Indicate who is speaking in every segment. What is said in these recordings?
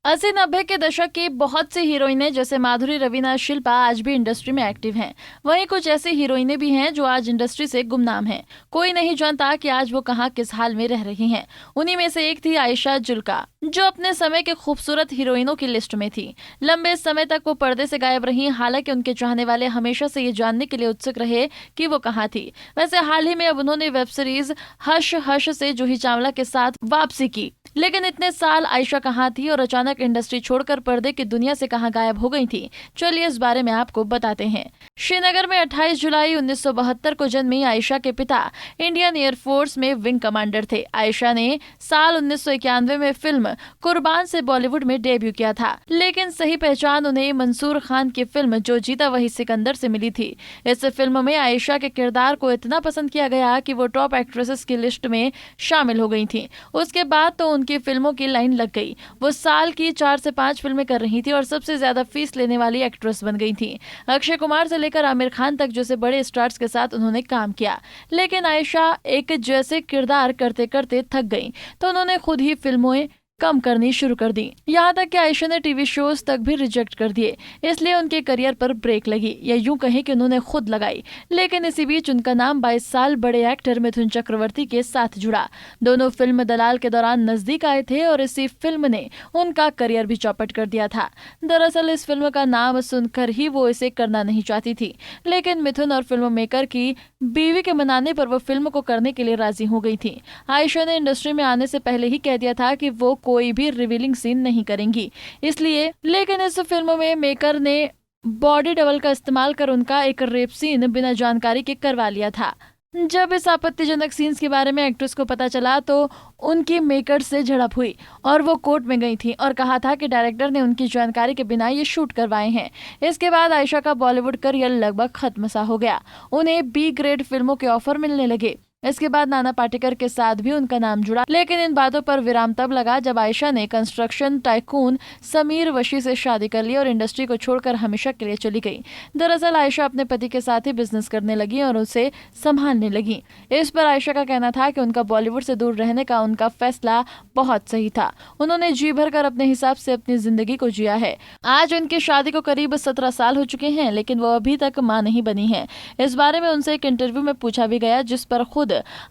Speaker 1: 80-90 के दशक की बहुत सी हीरोइनें जैसे माधुरी, रवीना, शिल्पा आज भी इंडस्ट्री में एक्टिव हैं। वहीं कुछ ऐसी हीरोइनें भी हैं जो आज इंडस्ट्री से गुमनाम हैं। कोई नहीं जानता कि आज वो कहाँ किस हाल में रह रही हैं। उन्हीं में से एक थी आयशा जुल्का, जो अपने समय के खूबसूरत हीरोइनों की लिस्ट में थी। लंबे समय तक वो पर्दे से गायब रही, हालांकि उनके चाहने वाले हमेशा से ये जानने के लिए उत्सुक रहे कि वो कहाँ थी। वैसे हाल ही में अब उन्होंने वेब सीरीज हश हश से जूही चावला के साथ वापसी की, लेकिन इतने साल आयशा कहाँ थी और अचानक इंडस्ट्री छोड़कर पर्दे की दुनिया से कहाँ गायब हो गई थी, चलिए इस बारे में आपको बताते हैं। श्रीनगर में 28 जुलाई 1972 को जन्मी आयशा के पिता इंडियन एयरफोर्स में विंग कमांडर थे। आयशा ने साल 1991 में फिल्म कुर्बान से बॉलीवुड में डेब्यू किया था, लेकिन सही पहचान उन्हें मंसूर खान की फिल्म जो जीता वही सिकंदर से मिली थी। इस फिल्म में आयशा के किरदार को इतना पसंद किया गया कि वो टॉप एक्ट्रेसेस की लिस्ट में शामिल हो गई थी। उसके बाद तो उनकी फिल्मों की लाइन लग गई। वो साल की 4 से 5 फिल्में कर रही थी और सबसे ज्यादा फीस लेने वाली एक्ट्रेस बन गई थी। अक्षय कुमार से लेकर आमिर खान तक जैसे बड़े स्टार्स के साथ उन्होंने काम किया, लेकिन आयशा एक जैसे किरदार करते करते थक गई, तो उन्होंने खुद ही फिल्में कम करनी शुरू कर दी। यहाँ तक कि आयशा ने टीवी शोज तक भी रिजेक्ट कर दिए, इसलिए उनके करियर पर ब्रेक लगी, या यूं कहें कि उन्होंने खुद लगाई। लेकिन इसी बीच उनका नाम 22 साल बड़े एक्टर मिथुन चक्रवर्ती के साथ जुड़ा। दोनों फिल्म दलाल के दौरान नजदीक आए थे और इसी फिल्म ने उनका करियर भी चौपट कर दिया था। दरअसल इस फिल्म का नाम सुनकर ही वो इसे करना नहीं चाहती थी, लेकिन मिथुन और फिल्म मेकर की बीवी के मनाने पर वो फिल्म को करने के लिए राजी हो गई थी। आयशा ने इंडस्ट्री में आने से पहले ही कह दिया था कि वो कोई भी रिवीलिंग सीन नहीं करेंगी, इसलिए लेकिन इस फिल्म में मेकर ने बॉडी डबल का इस्तेमाल कर उनका एक रेप सीन बिना जानकारी के करवा लिया था। जब इस आपत्तिजनक सीन्स के बारे में एक्ट्रेस को पता चला तो उनकी मेकर से झड़प हुई और वो कोर्ट में गई थी और कहा था कि डायरेक्टर ने उनकी जानकारी के बिना ये शूट करवाए हैं। इसके बाद आयशा का बॉलीवुड करियर लगभग खत्म सा हो गया। उन्हें बी ग्रेड फिल्मों के ऑफर मिलने लगे। इसके बाद नाना पाटेकर के साथ भी उनका नाम जुड़ा, लेकिन इन बातों पर विराम तब लगा जब आयशा ने कंस्ट्रक्शन टाइकून समीर वशी से शादी कर ली और इंडस्ट्री को छोड़कर हमेशा के लिए चली गई। दरअसल आयशा अपने पति के साथ ही बिजनेस करने लगी और उसे संभालने लगी। इस पर आयशा का कहना था कि उनका बॉलीवुड से दूर रहने का उनका फैसला बहुत सही था। उन्होंने जी भर कर अपने हिसाब से अपनी जिंदगी को जिया है। आज उनकी शादी को करीब 17 साल हो चुके हैं, लेकिन वो अभी तक मां नहीं बनी है। इस बारे में उनसे एक इंटरव्यू में पूछा भी गया, जिस पर खुद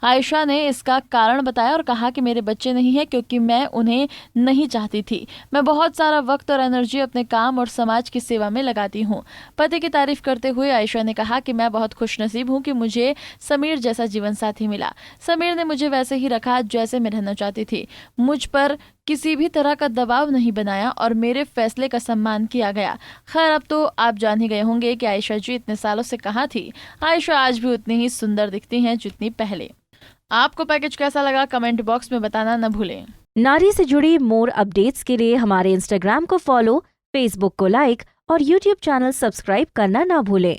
Speaker 1: आयशा ने इसका कारण बताया और कहा कि मेरे बच्चे नहीं है क्योंकि मैं उन्हें नहीं चाहती थी। मैं बहुत सारा वक्त और एनर्जी अपने काम और समाज की सेवा में लगाती हूँ। पति की तारीफ करते हुए आयशा ने कहा कि मैं बहुत खुशनसीब हूँ कि मुझे समीर जैसा जीवन साथी मिला। समीर ने मुझे वैसे ही रखा जैसे मैं रहना चाहती थी। मुझ पर किसी भी तरह का दबाव नहीं बनाया और मेरे फैसले का सम्मान किया गया। खैर, अब तो आप जान ही गए होंगे कि आयशा जी इतने सालों से कहाँ थी। आयशा आज भी उतनी ही सुंदर दिखती हैं जितनी पहले। आपको पैकेज कैसा लगा कमेंट बॉक्स में बताना न भूलें।
Speaker 2: नारी से जुड़ी मोर अपडेट्स के लिए हमारे इंस्टाग्राम को फॉलो, फेसबुक को लाइक और यूट्यूब चैनल सब्सक्राइब करना ना भूलें।